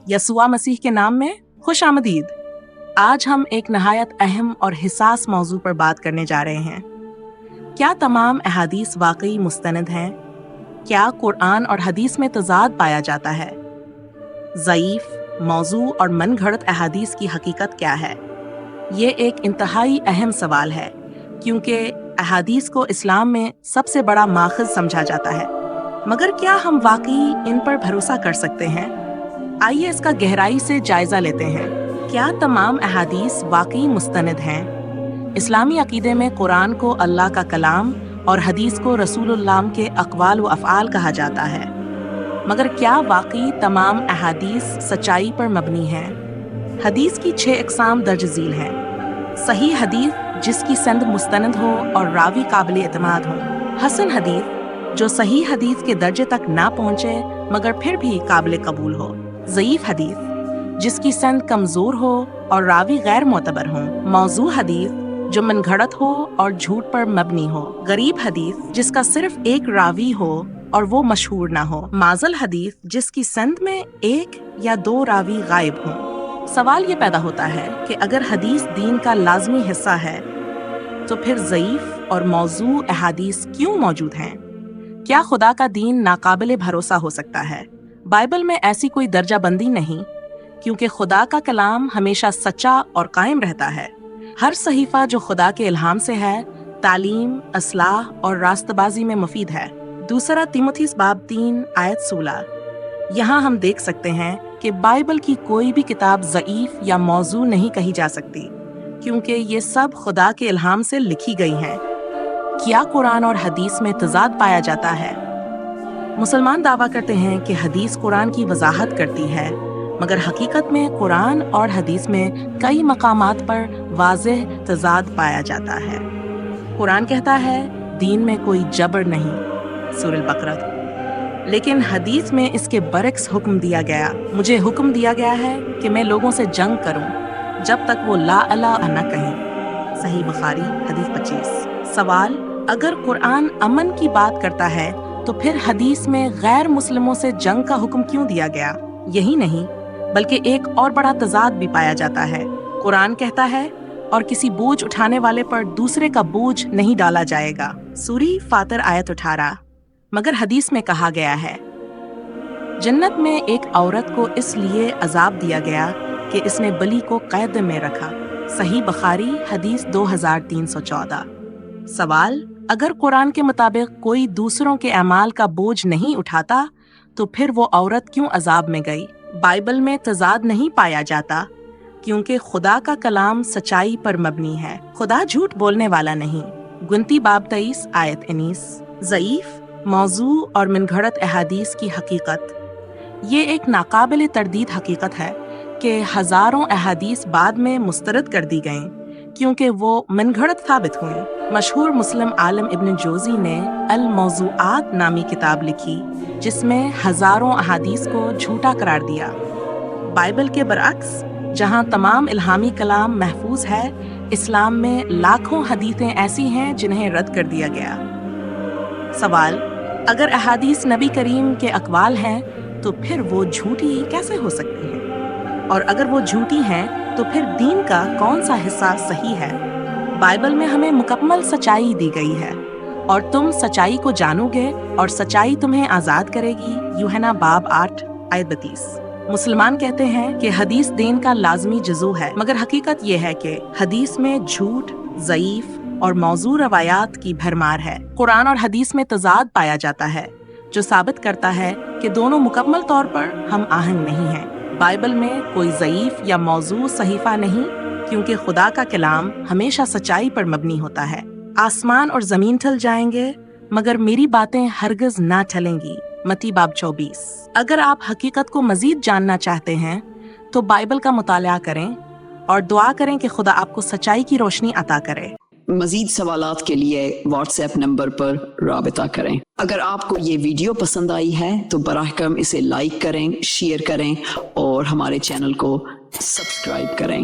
यसुआ मसीह के नाम में खुश आमदीद। आज हम एक नहायत अहम और हिसास मौजू पर बात करने जा रहे हैं। क्या तमाम अहादीस वाकई मुस्तनद हैं? क्या कुरान और हदीस में तजाद पाया जाता है? ज़ईफ, मौजू और मन घड़त अहादीस की हकीकत क्या है? ये एक इंतहाई अहम सवाल है, क्योंकि अहादीस को इस्लाम में सबसे बड़ा माखज़ समझा जाता है। मगर क्या हम वाकई इन पर भरोसा कर सकते हैं? आइए इसका गहराई से जायज़ा लेते हैं। क्या तमाम अहादीस वाकई मुस्तनद हैं? इस्लामी अकीदे में कुरान को अल्लाह का कलाम और हदीस को रसूलुल्लाह के अक़वाल व अफ़आल कहा जाता है। मगर क्या वाकई तमाम अहादीस सच्चाई पर मबनी हैं? हदीस की 6 अक़साम दर्ज झील हैं। सही हदीस, जिसकी संद मुस्तनद हो और रावी काबिल एतमाद हो। हसन हदीस, जो सही हदीस के दर्जे तक ना पहुँचे मगर फिर भी काबिल कबूल हो। ज़ईफ़ हदीस, जिसकी संद कमज़ोर हो और रावी गैर मोतबर हों। मौजू हदीस, जो मनगढ़ंत हो और झूठ पर मबनी हो। गरीब हदीस, जिसका सिर्फ एक रावी हो और वो मशहूर ना हो। माज़ल हदीस, जिसकी संद में 1 या 2 रावी गायब हों। सवाल ये पैदा होता है कि अगर हदीस दीन का लाजमी हिस्सा है तो फिर ज़ईफ़ और मौजू अहादीस क्यों मौजूद हैं? क्या खुदा का दीन नाकाबिले भरोसा हो सकता है? बाइबल में ऐसी कोई दर्जा बंदी नहीं, क्योंकि खुदा का कलाम हमेशा सच्चा और कायम रहता है। हर सहीफा जो खुदा के इल्हाम से है, तालीम, असलाह और रास्तबाजी में मुफीद है। दूसरा तीमुथियुस बाब 3 आयत 16। यहाँ हम देख सकते हैं कि बाइबल की कोई भी किताब ज़ईफ़ या मौजू नहीं कही जा सकती, क्योंकि ये सब खुदा के इल्हाम से लिखी गई हैं। क्या कुरान और हदीस में तजाद पाया जाता है? मुसलमान दावा करते हैं कि हदीस कुरान की वजाहत करती है, मगर हकीकत में कुरान और हदीस में कई मकामात पर वाज़ेह तजाद पाया जाता है। कुरान कहता है दीन में कोई जबर नहीं, सूरह बकरा। लेकिन हदीस में इसके बरक्स हुक्म दिया गया। मुझे हुक्म दिया गया है कि मैं लोगों से जंग करूं जब तक वो ला इलाहा न कहें। सही बुखारी हदीस 25। सवाल, अगर कुरान अमन की बात करता है तो फिर हदीस में गैर मुस्लिमों से जंग का हुक्म क्यों दिया गया? यही नहीं, बल्कि एक और बड़ा तजाद भी पाया जाता है। कुरान कहता है और किसी बोझ उठाने वाले पर दूसरे का बोझ नहीं डाला जाएगा, सूरह फातिर आयत 18। मगर हदीस में कहा गया है जन्नत में एक औरत को इसलिए अजाब दिया गया कि इसने बलि को कैद में रखा। सही बुखारी हदीस 2314। सवाल, अगर कुरान के मुताबिक कोई दूसरों के अमाल का बोझ नहीं उठाता तो फिर वो औरत क्यों अजाब में गई? बाइबल में तजाद नहीं पाया जाता, क्योंकि खुदा का कलाम सच्चाई पर मबनी है। खुदा झूठ बोलने वाला नहीं। गुनती बाब 23 आयत 19। ज़ईफ़, मौजू और मनगढ़ंत अहादीस की हकीकत। ये एक नाकाबिल तरदीद हकीकत है कि हज़ारों अहादीस बाद में मुस्तरद कर दी गईं, क्योंकि वो मनगढ़ंत साबित हुई। मशहूर मुस्लिम आलिम इब्न जोज़ी ने अल मौज़ूआत नामी किताब लिखी, जिसमें हज़ारों अहादीस को झूठा करार दिया। बाइबल के बरअक्स, जहाँ तमाम इल्हामी कलाम महफूज है, इस्लाम में लाखों हदीसें ऐसी हैं जिन्हें रद्द कर दिया गया। सवाल, अगर अहादीस नबी करीम के अक़वाल हैं तो फिर वो झूठी कैसे हो सकती हैं? और अगर वो झूठी हैं तो फिर दीन का कौन सा हिस्सा सही है? बाइबल में हमें मुकम्मल सच्चाई दी गई है और तुम सच्चाई को जानोगे और सच्चाई तुम्हें आज़ाद करेगी। यूहन्ना बाब 8 आयत 32। मुसलमान कहते हैं कि हदीस दीन का लाजमी जुज़ू है, मगर हकीकत ये है कि हदीस में झूठ, ज़ईफ़ और मौजू रवायात की भरमार है। कुरान और हदीस में तजाद पाया जाता है, जो साबित करता है कि दोनों मुकम्मल तौर पर हम आहंग नहीं हैं। बाइबल में कोई ज़ईफ़ या मौजू सहीफ़ा नहीं, क्योंकि खुदा का कलाम हमेशा सच्चाई पर मबनी होता है। आसमान और ज़मीन टल जाएंगे, मगर मेरी बातें हरगिज़ ना टलेंगी। मत्ती बाब 24। अगर आप हकीकत को मज़ीद जानना चाहते हैं तो बाइबल का मुताला करें और दुआ करें कि खुदा आपको सच्चाई की रोशनी अता करे। मजीद सवालात के लिए व्हाट्सएप नंबर पर राबिता करें। अगर आपको ये वीडियो पसंद आई है तो बराह करम इसे लाइक करें, शेयर करें और हमारे चैनल को सब्सक्राइब करें।